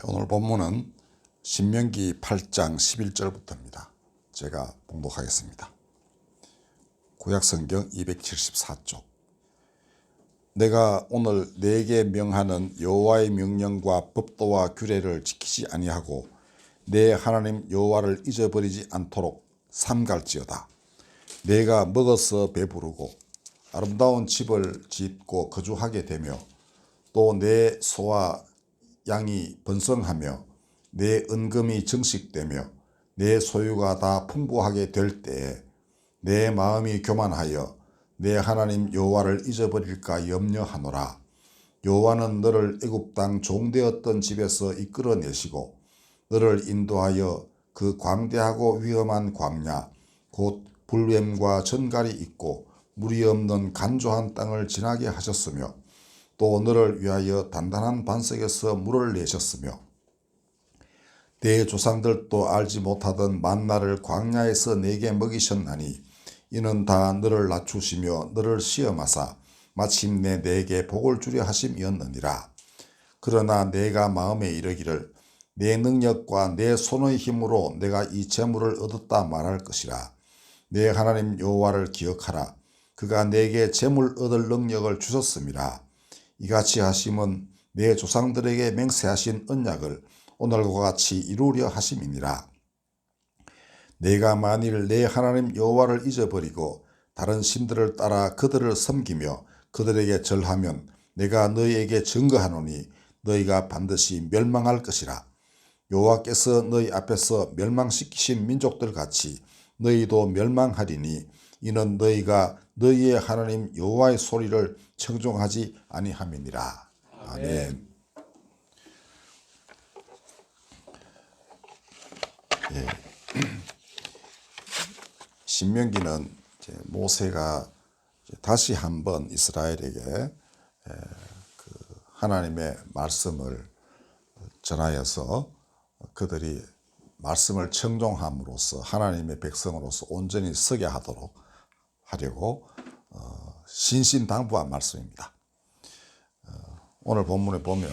오늘 본문은 신명기 8장 11절부터입니다. 제가 봉독하겠습니다. 구약성경 274쪽. 내가 오늘 네게 명하는 여호와의 명령과 법도와 규례를 지키지 아니하고 내 하나님 여호와를 잊어버리지 않도록 삼갈지어다. 내가 먹어서 배부르고 아름다운 집을 짓고 거주하게 되며 또 내 소와 양이 번성하며 내 은금이 정식되며 내 소유가 다 풍부하게 될 때에 내 마음이 교만하여 내 하나님 여호와를 잊어버릴까 염려하노라. 여호와는 너를 애굽 땅 종되었던 집에서 이끌어내시고 너를 인도하여 그 광대하고 위험한 광야 곧 불뱀과 전갈이 있고 물이 없는 간조한 땅을 지나게 하셨으며 또 너를 위하여 단단한 반석에서 물을 내셨으며 내 조상들도 알지 못하던 만나를 광야에서 내게 먹이셨나니 이는 다 너를 낮추시며 너를 시험하사 마침내 내게 복을 주려 하심이었느니라. 그러나 내가 마음에 이르기를 내 능력과 내 손의 힘으로 내가 이 재물을 얻었다 말할 것이라. 내 하나님 여호와를 기억하라. 그가 내게 재물 얻을 능력을 주셨음이라. 이같이 하심은 내 조상들에게 맹세하신 언약을 오늘과 같이 이루려 하심이니라. 내가 만일 내 하나님 여호와를 잊어버리고 다른 신들을 따라 그들을 섬기며 그들에게 절하면 내가 너희에게 증거하노니 너희가 반드시 멸망할 것이라. 여호와께서 너희 앞에서 멸망시키신 민족들 같이 너희도 멸망하리니 이는 너희가 너희의 하나님 여호와의 소리를 청종하지 아니함이니라. 아멘. 신명기는 모세가 다시 한번 이스라엘에게 하나님의 말씀을 전하여서 그들이 말씀을 청종함으로써 하나님의 백성으로서 온전히 서게 하려고 신신당부한 말씀입니다. 오늘 본문에 보면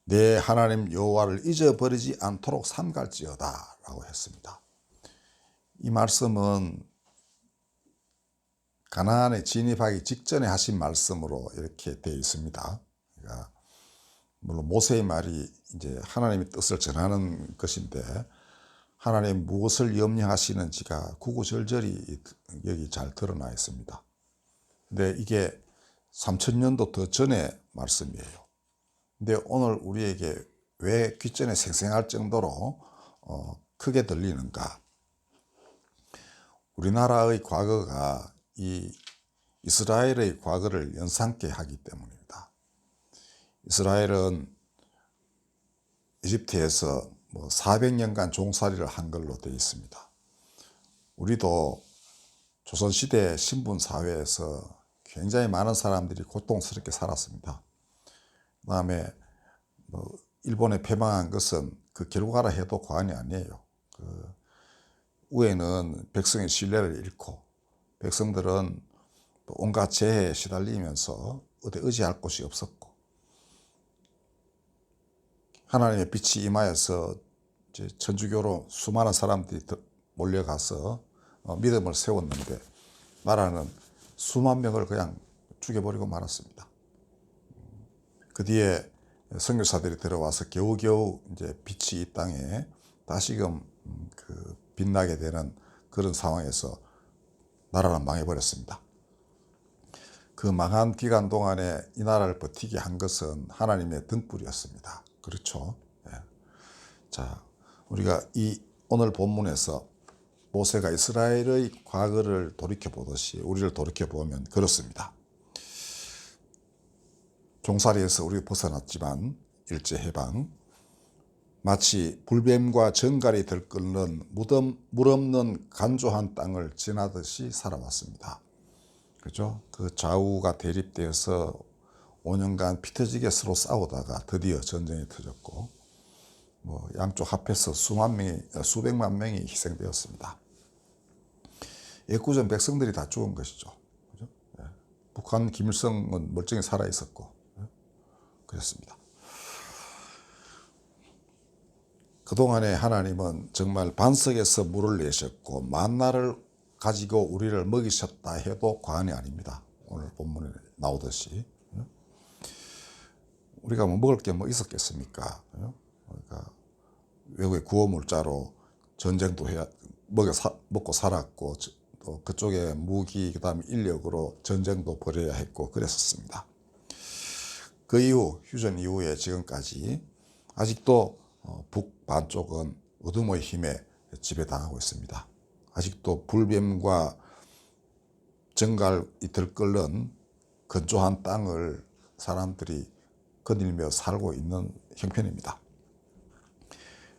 내 하나님 여호와를 잊어버리지 않도록 삼갈지어다 라고 했습니다. 이 말씀은 가나안에 진입하기 직전에 하신 말씀으로 이렇게 되어 있습니다. 그러니까 물론 모세의 말이 이제 하나님의 뜻을 전하는 것인데 하나님 무엇을 염려하시는지가 구구절절히 여기 잘 드러나 있습니다. 근데 이게 3000년도 더 전의 말씀이에요. 근데 오늘 우리에게 왜 귓전에 생생할 정도로 크게 들리는가? 우리나라의 과거가 이 이스라엘의 과거를 연상케 하기 때문입니다. 이스라엘은 이집트에서 400년간 종살이를 한 걸로 되어 있습니다. 우리도 조선시대 신분사회에서 굉장히 많은 사람들이 고통스럽게 살았습니다. 그 다음에 일본에 패망한 것은 그 결과라 해도 과언이 아니에요. 위에는 백성의 신뢰를 잃고 백성들은 온갖 재해에 시달리면서 어디 의지할 곳이 없었고 하나님의 빛이 임하여서 이제 천주교로 수많은 사람들이 몰려가서 믿음을 세웠는데 나라는 수만 명을 그냥 죽여버리고 말았습니다. 그 뒤에 선교사들이 들어와서 겨우겨우 이제 빛이 이 땅에 다시금 빛나게 되는 그런 상황에서 나라는 망해버렸습니다. 그 망한 기간 동안에 이 나라를 버티게 한 것은 하나님의 등불이었습니다. 그렇죠? 네. 자, 우리가 이 오늘 본문에서 모세가 이스라엘의 과거를 돌이켜보듯이 우리를 돌이켜보면 그렇습니다. 종살이에서 우리가 벗어났지만 일제해방, 마치 불뱀과 전갈이 들끓는 물 없는 간조한 땅을 지나듯이 살아왔습니다. 그죠? 그 좌우가 대립되어서 5년간 피 터지게 서로 싸우다가 드디어 전쟁이 터졌고, 양쪽 합해서 수백만 명이 희생되었습니다. 애꿎은 백성들이 다 죽은 것이죠. 북한 김일성은 멀쩡히 살아 있었고, 그랬습니다. 그동안에 하나님은 정말 반석에서 물을 내셨고 만나를 가지고 우리를 먹이셨다 해도 과언이 아닙니다. 오늘 본문에 나오듯이 우리가 뭐 먹을 게 뭐 있었겠습니까? 그러니까 외국의 구호물자로 전쟁도 해야 먹고 살았고 또 그쪽에 무기 그다음에 인력으로 전쟁도 벌여야 했고 그랬었습니다. 그 이후 휴전 이후에 지금까지 아직도 북반쪽은 어둠의 힘에 지배당하고 있습니다. 아직도 불뱀과 정갈이 들끓는 건조한 땅을 사람들이 거닐며 살고 있는 형편입니다.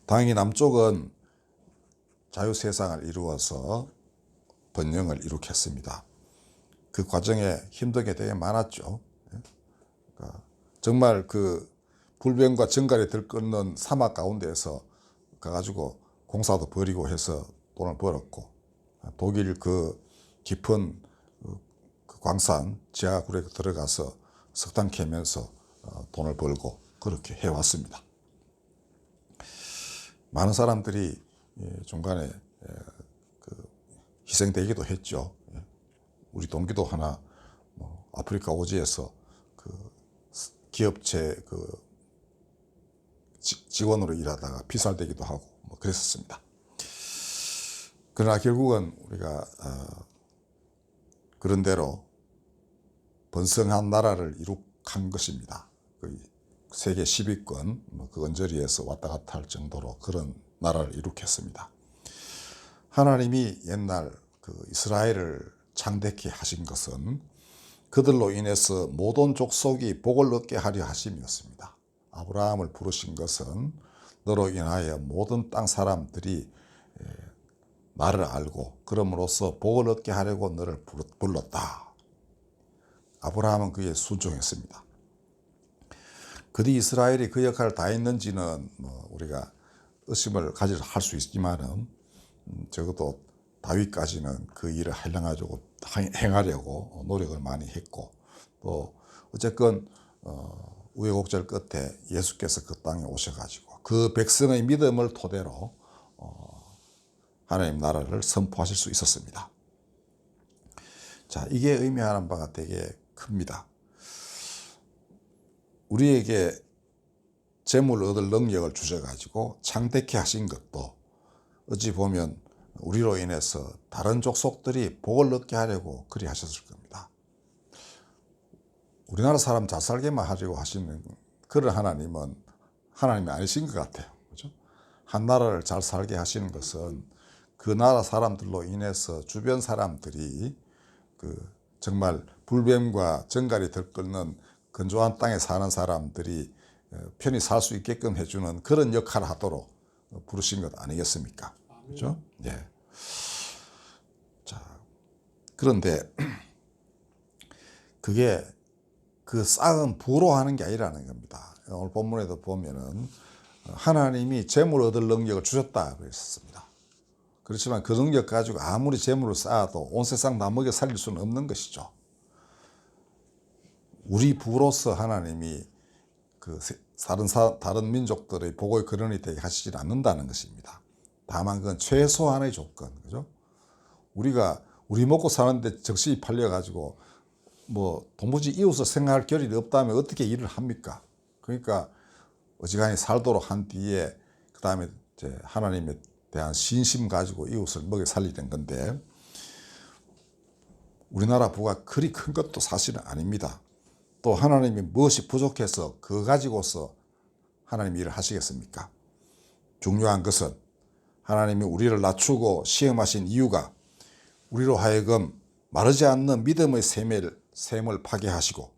당연히 남쪽은 자유세상을 이루어서 번영을 이룩했습니다. 그 과정에 힘든 게 되게 많았죠. 그러니까 정말 그 불뱀과 정갈이 들끓는 사막 가운데에서 가가지고 공사도 벌이고 해서 돈을 벌었고, 독일 그 깊은 그 광산 지하굴에 들어가서 석탄 캐면서 돈을 벌고 그렇게 해왔습니다. 많은 사람들이 중간에 희생되기도 했죠. 우리 동기도 하나 아프리카 오지에서 그 기업체 그 직원으로 일하다가 피살되기도 하고 뭐 그랬었습니다. 그러나 결국은 우리가 그런 대로 번성한 나라를 이룩한 것입니다. 그 세계 10위권 그 언저리에서 왔다 갔다 할 정도로 그런 나라를 이룩했습니다. 하나님이 옛날 그 이스라엘을 창대케 하신 것은 그들로 인해서 모든 족속이 복을 얻게 하려 하심이었습니다. 아브라함을 부르신 것은 너로 인하여 모든 땅 사람들이 나를 알고 그럼으로써 복을 얻게 하려고 너를 불렀다. 아브라함은 그에 순종했습니다. 그뒤 이스라엘이 그 역할을 다 했는지는 우리가 의심을 할 수 있지만은 적어도 다윗까지는 그 일을 행하려고 노력을 많이 했고, 또 어쨌건 우여곡절 끝에 예수께서 그 땅에 오셔가지고 그 백성의 믿음을 토대로 하나님 나라를 선포하실 수 있었습니다. 자, 이게 의미하는 바가 되게 큽니다. 우리에게 재물을 얻을 능력을 주셔가지고 창대케 하신 것도 어찌 보면 우리로 인해서 다른 족속들이 복을 얻게 하려고 그리 하셨을 겁니다. 우리나라 사람 잘 살게만 하려고 하시는 그런 하나님은 하나님이 아니신 것 같아요. 그렇죠? 한 나라를 잘 살게 하시는 것은 그 나라 사람들로 인해서 주변 사람들이 그 정말 불뱀과 정갈이 들끓는 건조한 땅에 사는 사람들이 편히 살 수 있게끔 해주는 그런 역할을 하도록 부르신 것 아니겠습니까? 그렇죠? 예. 자, 그런데 그게 그 쌓은 부로 하는 게 아니라는 겁니다. 오늘 본문에도 보면은 하나님이 재물을 얻을 능력을 주셨다 그랬습니다. 그렇지만 그 능력 가지고 아무리 재물을 쌓아도 온 세상 다 먹여 살릴 수는 없는 것이죠. 우리 부로서 하나님이 그 다른 민족들의 복의 근원이 되게 하시지 않는다는 것입니다. 다만 그건 최소한의 조건, 그죠? 우리 먹고 사는데 적신이 팔려가지고 뭐 도무지 이웃을 생각할 겨를이 없다면 어떻게 일을 합니까? 그러니까 어지간히 살도록 한 뒤에 그 다음에 이제 하나님에 대한 신심 가지고 이웃을 먹여 살리는 건데, 우리나라 부가 그리 큰 것도 사실은 아닙니다. 또 하나님이 무엇이 부족해서 그거 가지고서 하나님 일을 하시겠습니까? 중요한 것은 하나님이 우리를 낮추고 시험하신 이유가 우리로 하여금 마르지 않는 믿음의 샘을 파괴하시고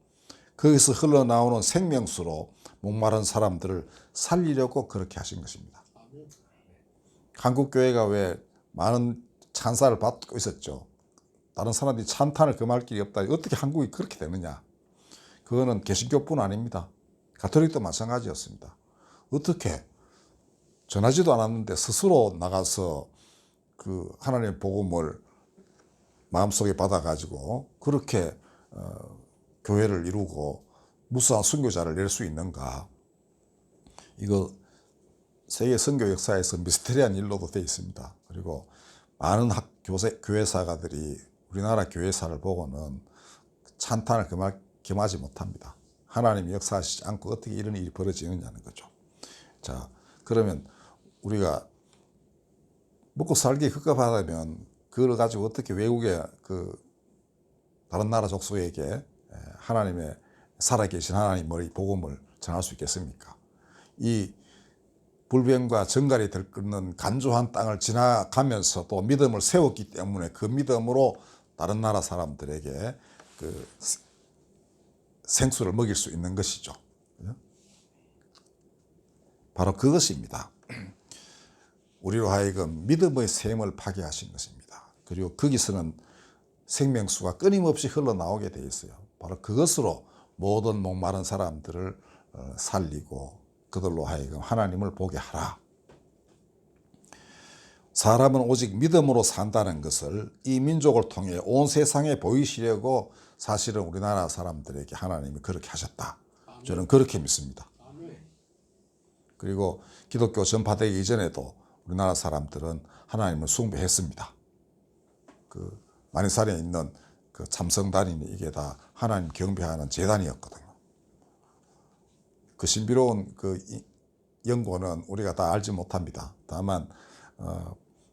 거기서 흘러나오는 생명수로 목마른 사람들을 살리려고 그렇게 하신 것입니다. 한국교회가 왜 많은 찬사를 받고 있었죠. 다른 사람들이 찬탄을 금할 길이 없다. 어떻게 한국이 그렇게 되느냐. 그거는 개신교뿐 아닙니다. 가톨릭도 마찬가지였습니다. 어떻게 전하지도 않았는데 스스로 나가서 그 하나님의 복음을 마음속에 받아가지고 그렇게 교회를 이루고 무수한 순교자를 낼 수 있는가. 이거 세계 선교 역사에서 미스테리한 일로도 되어 있습니다. 그리고 많은 교회사가들이 우리나라 교회사를 보고는 찬탄을 금하지 못합니다. 하나님이 역사하시지 않고 어떻게 이런 일이 벌어지느냐는 거죠. 자, 그러면 우리가 먹고 살기 급급하다면 그걸 가지고 어떻게 외국의 다른 나라 족속에게 하나님의 살아계신 하나님의 복음을 전할 수 있겠습니까? 이 불변과 정갈이 들끓는 간조한 땅을 지나가면서 또 믿음을 세웠기 때문에 그 믿음으로 다른 나라 사람들에게 그 생수를 먹일 수 있는 것이죠. 바로 그것입니다. 우리로 하여금 믿음의 샘을 파괴하신 것입니다. 그리고 거기서는 생명수가 끊임없이 흘러나오게 돼 있어요. 바로 그것으로 모든 목마른 사람들을 살리고 그들로 하여금 하나님을 보게 하라. 사람은 오직 믿음으로 산다는 것을 이 민족을 통해 온 세상에 보이시려고 사실은 우리나라 사람들에게 하나님이 그렇게 하셨다. 저는 그렇게 믿습니다. 그리고 기독교 전파되기 이전에도 우리나라 사람들은 하나님을 숭배했습니다. 그 만이산에 있는 그 참성단이 이게 다 하나님 경배하는 제단이었거든요. 그 신비로운 그 연고는 우리가 다 알지 못합니다. 다만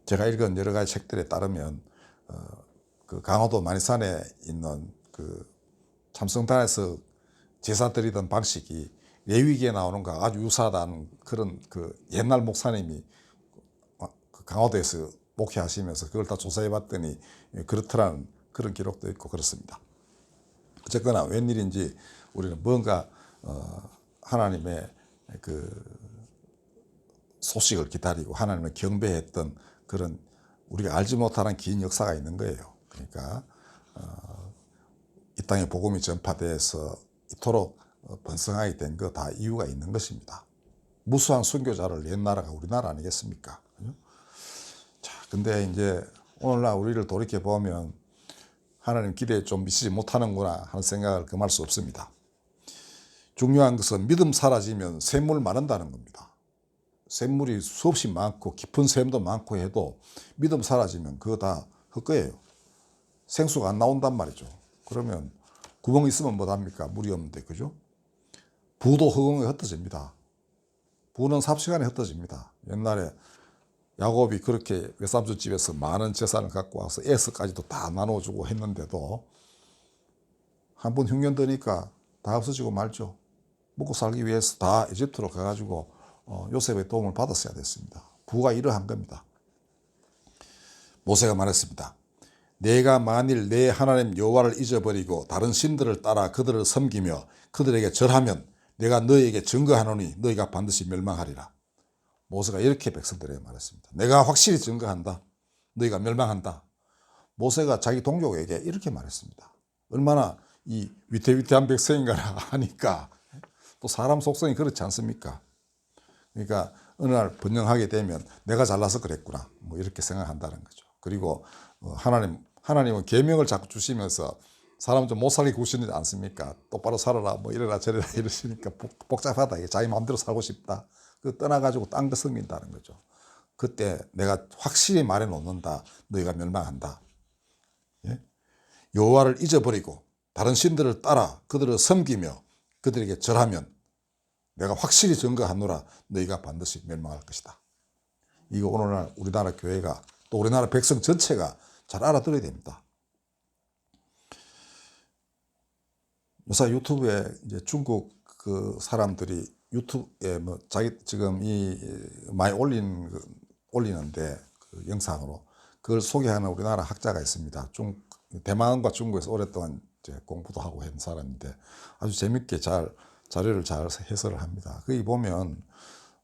제가 읽은 여러 가지 책들에 따르면 그 강화도 만이산에 있는 그 참성단에서 제사 드리던 방식이 레위기에 나오는 거와 아주 유사하다는 그런 그 옛날 목사님이 그 강화도에서 목회하시면서 그걸 다 조사해 봤더니 그렇더라는 그런 기록도 있고 그렇습니다. 어쨌거나 웬일인지 우리는 뭔가 하나님의 그 소식을 기다리고 하나님을 경배했던 그런 우리가 알지 못하는 긴 역사가 있는 거예요. 그러니까 이 땅에 복음이 전파돼서 이토록 번성하게 된 거 다 이유가 있는 것입니다. 무수한 순교자를 낸 나라가 우리나라 아니겠습니까? 자, 근데 이제 오늘날 우리를 돌이켜 보면 하나님 기대에 좀 미치지 못하는구나 하는 생각을 금할 수 없습니다. 중요한 것은 믿음 사라지면 샘물 마른다는 겁니다. 샘물이 수없이 많고 깊은 샘도 많고 해도 믿음 사라지면 그거 다 헛거예요. 생수가 안 나온단 말이죠. 그러면 구멍 있으면 뭐합니까? 물이 없는데, 그죠? 부도 허공에 흩어집니다. 부는 삽시간에 흩어집니다. 옛날에 야곱이 그렇게 외삼촌 집에서 많은 재산을 갖고 와서 에서까지도 다 나눠주고 했는데도 한 번 흉년 드니까 다 없어지고 말죠. 먹고 살기 위해서 다 이집트로 가가지고 요셉의 도움을 받았어야 됐습니다. 부가 이러한 겁니다. 모세가 말했습니다. 내가 만일 내 하나님 여호와를 잊어버리고 다른 신들을 따라 그들을 섬기며 그들에게 절하면 내가 너희에게 증거하노니 너희가 반드시 멸망하리라. 모세가 이렇게 백성들에게 말했습니다. 내가 확실히 증거한다. 너희가 멸망한다. 모세가 자기 동족에게 이렇게 말했습니다. 얼마나 이 위태위태한 백성인가 하니까 또 사람 속성이 그렇지 않습니까? 그러니까 어느 날 번영하게 되면 내가 잘나서 그랬구나 뭐 이렇게 생각한다는 거죠. 그리고 하나님은 계명을 자꾸 주시면서 사람 좀 못 살게 구시지 않습니까? 똑바로 살아라 뭐 이래라 저래라 이러시니까 복잡하다. 이게 자기 마음대로 살고 싶다. 그 떠나가지고 딴 거 섬긴다는 거죠. 그때 내가 확실히 말해 놓는다. 너희가 멸망한다. 예? 여호와를 잊어버리고 다른 신들을 따라 그들을 섬기며 그들에게 절하면 내가 확실히 증거하노라. 너희가 반드시 멸망할 것이다. 이거 오늘날 우리나라 교회가 또 우리나라 백성 전체가 잘 알아들어야 됩니다. 요새 유튜브에 이제 중국 그 사람들이 유튜브에 뭐 자기 지금 많이 올리는데 그 영상으로 그걸 소개하는 우리나라 학자가 있습니다. 대만과 중국에서 오랫동안 이제 공부도 하고 한 사람인데 아주 재밌게 자료를 잘 해설을 합니다. 거기 보면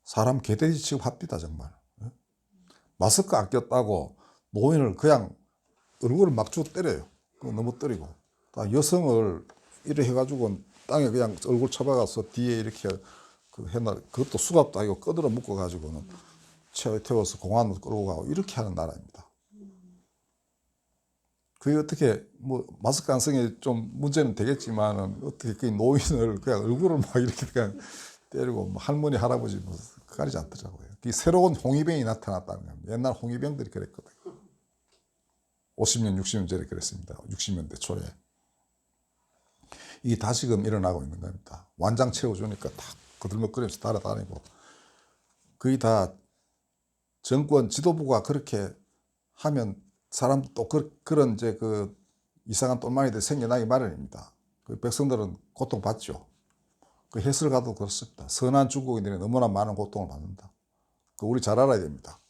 사람 개돼지 취급합니다, 정말. 마스크 아꼈다고 노인을 그냥 얼굴을 막 주고 때려요. 그거 너무 때리고. 여성을 이래 해가지고 땅에 그냥 얼굴 쳐박아서 뒤에 이렇게 그것도 수갑도 아니고 끄들어 묶어가지고는 태워서 공항으로 끌고 가고 이렇게 하는 나라입니다. 그게 어떻게 뭐 마스크 안 쓰는 게 좀 문제는 되겠지만은 어떻게 그 노인을 그냥 얼굴을 막 이렇게 그냥 때리고 뭐 할머니 할아버지 뭐 가리지 않더라고요. 새로운 홍위병이 나타났다는 겁니다. 옛날 홍위병들이 그랬거든요. 50년, 60년 전에 그랬습니다. 60년대 초에. 이게 다시금 일어나고 있는 겁니다. 완장 채워주니까 다 거들먹거리면서 따라다니고. 거의 다 정권 지도부가 그렇게 하면 사람도 또 그런 이제 그 이상한 똘마니들이 생겨나기 마련입니다. 그 백성들은 고통받죠. 그 해설가도 그렇습니다. 선한 중국인들이 너무나 많은 고통을 받는다. 그 우리 잘 알아야 됩니다.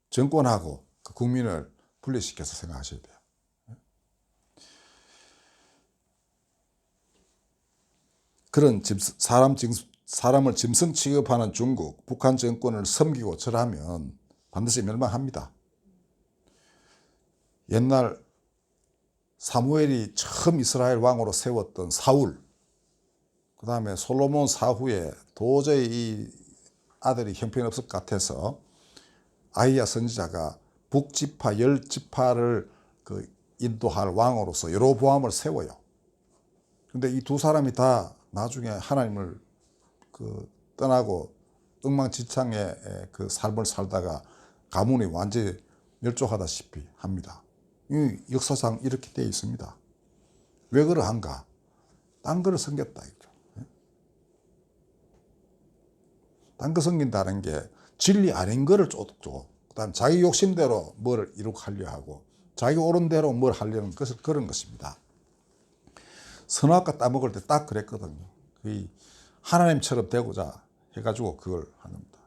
정권하고 그 국민을 분리시켜서 생각하셔야 돼요. 그런 사람을 짐승 취급하는 중국, 북한 정권을 섬기고 절하면 반드시 멸망합니다. 옛날 사무엘이 처음 이스라엘 왕으로 세웠던 사울, 그 다음에 솔로몬 사후에 도저히 이 아들이 형편없을 것 같아서 아히야 선지자가 북지파 10지파를 그 인도할 왕으로서 여로보암을 세워요. 근데 이 두 사람이 다 나중에 하나님을 그 떠나고 엉망진창의 그 삶을 살다가 가문이 완전히 멸종하다시피 합니다. 이 역사상 이렇게 되어 있습니다. 왜 그러한가? 딴 거를 섬겼다 이거죠. 딴 거 섬긴다는 게 진리 아닌 거를 쫓고, 그다음 자기 욕심대로 뭘 이룩하려 하고, 자기 옳은 대로 뭘 하려는 것을 그런 것입니다. 선악과 따먹을 때 딱 그랬거든요. 하나님처럼 되고자 해가지고 그걸 하는 겁니다.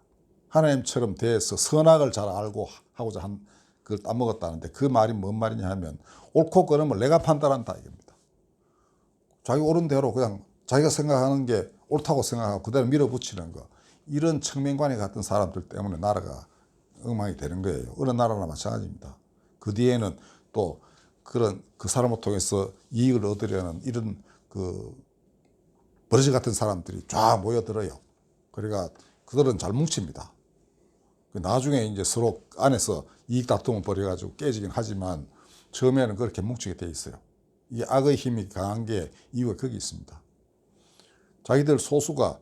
하나님처럼 돼서 선악을 잘 알고 하고자 한 그걸 따먹었다는데, 그 말이 뭔 말이냐 하면 옳고 그름을 내가 판단한다 이겁니다. 자기 옳은 대로 그냥 자기가 생각하는 게 옳다고 생각하고 그대로 밀어붙이는 거, 이런 청명관이 같은 사람들 때문에 나라가 엉망이 되는 거예요. 어느 나라나 마찬가지입니다. 그 뒤에는 또 그런 그 사람을 통해서 이익을 얻으려는 이런 그 버러지 같은 사람들이 쫙 모여들어요. 그러니까 그들은 잘 뭉칩니다. 나중에 이제 서로 안에서 이익 다툼을 벌여가지고 깨지긴 하지만 처음에는 그렇게 뭉치게 돼 있어요. 이 악의 힘이 강한 게 이유가 거기 있습니다. 자기들 소수가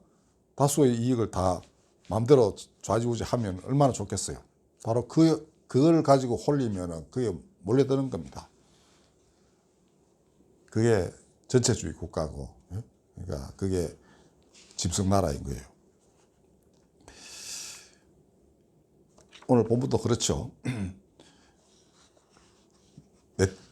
다수의 이익을 다 마음대로 좌지우지 하면 얼마나 좋겠어요. 바로 그걸 가지고 홀리면 그게 몰려드는 겁니다. 그게 전체주의 국가고, 그러니까 그게 짐승 나라인 거예요. 오늘 본문도 그렇죠.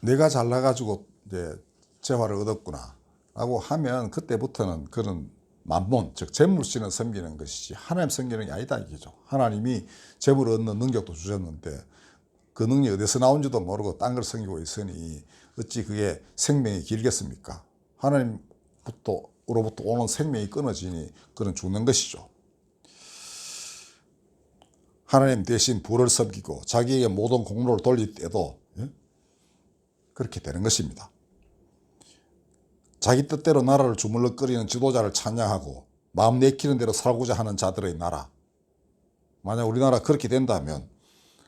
내가 잘나가지고 이제 재화를 얻었구나 라고 하면 그때부터는 그런 만몬, 즉 재물신을 섬기는 것이지 하나님 섬기는 게 아니다 이거죠. 하나님이 재물을 얻는 능력도 주셨는데 그 능력이 어디서 나온지도 모르고 딴 걸 섬기고 있으니 어찌 그게 생명이 길겠습니까? 하나님으로부터 오는 생명이 끊어지니 그는 죽는 것이죠. 하나님 대신 부를 섬기고 자기에게 모든 공로를 돌릴 때도 그렇게 되는 것입니다. 자기 뜻대로 나라를 주물럭거리는 지도자를 찬양하고 마음 내키는 대로 살고자 하는 자들의 나라. 만약 우리나라 그렇게 된다면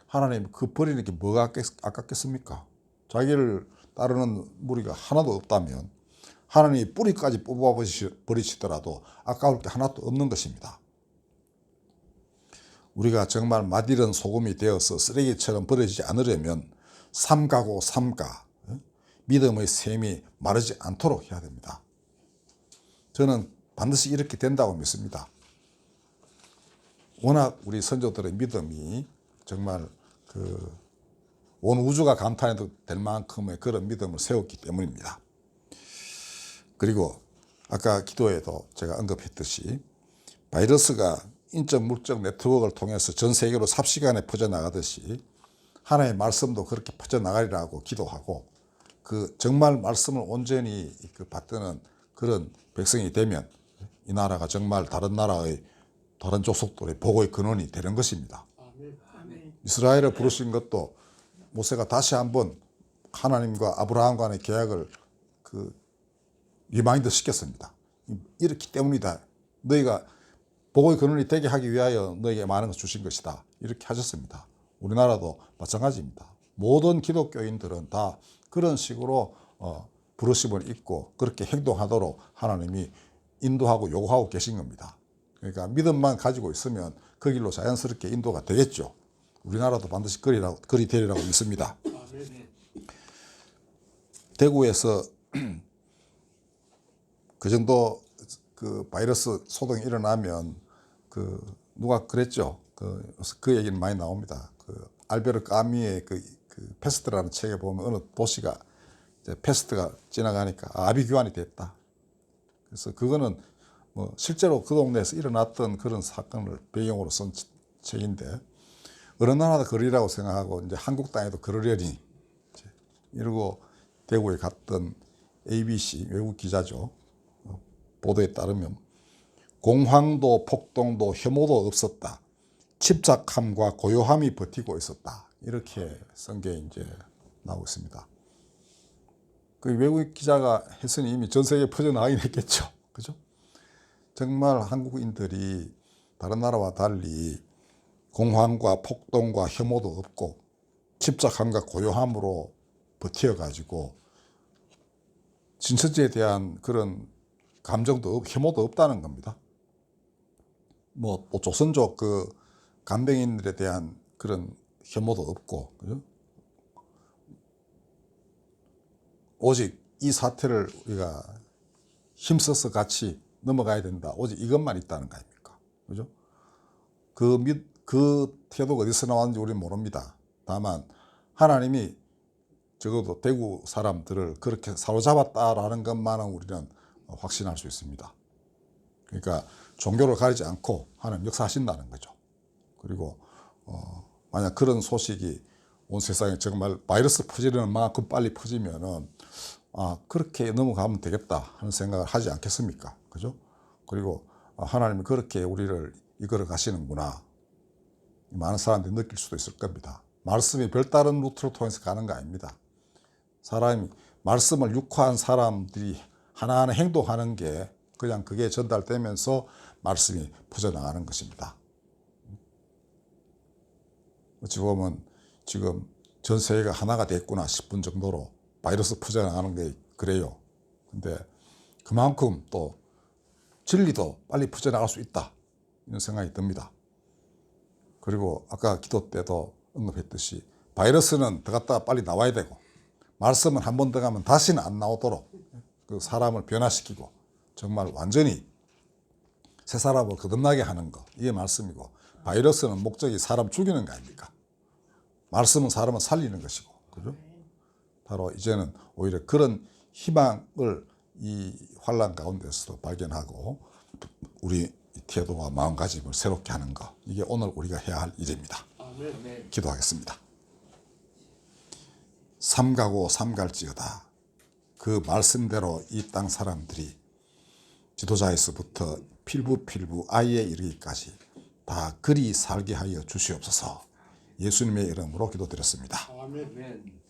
하나님 그 버리는 게 뭐가 아깝겠습니까? 자기를 따르는 무리가 하나도 없다면 하나님이 뿌리까지 뽑아버리시더라도 아까울 게 하나도 없는 것입니다. 우리가 정말 맛있는 소금이 되어서 쓰레기처럼 버려지지 않으려면 삼가고 삼가 믿음의 샘이 마르지 않도록 해야 됩니다. 저는 반드시 이렇게 된다고 믿습니다. 워낙 우리 선조들의 믿음이 정말 온 우주가 감탄해도 될 만큼의 그런 믿음을 세웠기 때문입니다. 그리고 아까 기도에도 제가 언급했듯이 바이러스가 인적 물적 네트워크를 통해서 전 세계로 삽시간에 퍼져나가듯이 하나님의 말씀도 그렇게 퍼져나가리라고 기도하고 그 정말 말씀을 온전히 받드는 그런 백성이 되면 이 나라가 정말 다른 나라의 다른 족속들의 복의 근원이 되는 것입니다. 이스라엘을 부르신 것도 모세가 다시 한번 하나님과 아브라함 간의 계약을 리마인드 시켰습니다. 이렇기 때문이다. 너희가 복의 근원이 되게 하기 위하여 너에게 많은 걸 주신 것이다. 이렇게 하셨습니다. 우리나라도 마찬가지입니다. 모든 기독교인들은 다 그런 식으로 부르심을 입고 그렇게 행동하도록 하나님이 인도하고 요구하고 계신 겁니다. 그러니까 믿음만 가지고 있으면 그 길로 자연스럽게 인도가 되겠죠. 우리나라도 반드시 그리 되리라고 믿습니다. 대구에서 그 정도 그 바이러스 소동이 일어나면 누가 그랬죠. 그 얘기는 많이 나옵니다. 알베르 까미의 그 페스트라는 책에 보면 어느 도시가 이제 페스트가 지나가니까 아비규환이 됐다. 그래서 그거는 뭐 실제로 그 동네에서 일어났던 그런 사건을 배경으로 쓴 책인데 어느 나라도 그러리라고 생각하고 이제 한국 땅에도 그러려니 이러고 대구에 갔던 ABC 외국 기자죠. 보도에 따르면 공황도 폭동도 혐오도 없었다. 침착함과 고요함이 버티고 있었다. 이렇게 쓴 게 이제 나오고 있습니다. 그 외국 기자가 했으니 이미 전 세계에 퍼져나가긴 했겠죠. 그죠? 정말 한국인들이 다른 나라와 달리 공황과 폭동과 혐오도 없고 침착함과 고요함으로 버텨가지고 진천지에 대한 그런 감정도 혐오도 없다는 겁니다. 뭐 또 조선족 그 간병인들에 대한 그런 혐오도 없고, 그죠? 오직 이 사태를 우리가 힘써서 같이 넘어가야 된다. 오직 이것만 있다는 거 아닙니까? 그죠? 그 태도가 어디서 나왔는지 우리는 모릅니다. 다만 하나님이 적어도 대구 사람들을 그렇게 사로잡았다라는 것만은 우리는 확신할 수 있습니다. 그러니까 종교를 가리지 않고 하나님 역사하신다는 거죠. 그리고 만약 그런 소식이 온 세상에 정말 바이러스 퍼지는 만큼 빨리 퍼지면은 그렇게 넘어가면 되겠다 하는 생각을 하지 않겠습니까? 그죠? 그리고 하나님이 그렇게 우리를 이끌어 가시는구나. 많은 사람들이 느낄 수도 있을 겁니다. 말씀이 별다른 루트로 통해서 가는 거 아닙니다. 사람이 말씀을 육화한 사람들이 하나하나 행동하는 게 그냥 그게 전달되면서 말씀이 퍼져나가는 것입니다. 어찌 보면 지금 전 세계가 하나가 됐구나 싶은 정도로 바이러스 퍼져나가는 게 그래요. 근데 그만큼 또 진리도 빨리 퍼져나갈 수 있다 이런 생각이 듭니다. 그리고 아까 기도 때도 언급했듯이 바이러스는 들어갔다가 빨리 나와야 되고 말씀은 한 번 들어가면 다시는 안 나오도록 그 사람을 변화시키고 정말 완전히 새 사람을 거듭나게 하는 거, 이게 말씀이고, 바이러스는 목적이 사람 죽이는 거 아닙니까? 말씀은 사람을 살리는 것이고, 그죠? 바로 이제는 오히려 그런 희망을 이 환난 가운데서도 발견하고 우리 태도와 마음가짐을 새롭게 하는 것, 이게 오늘 우리가 해야 할 일입니다. 기도하겠습니다. 삼가고 삼갈지어다. 그 말씀대로 이 땅 사람들이 지도자에서부터 필부 아이에 이르기까지 다 그리 살게 하여 주시옵소서. 예수님의 이름으로 기도드렸습니다. 아멘.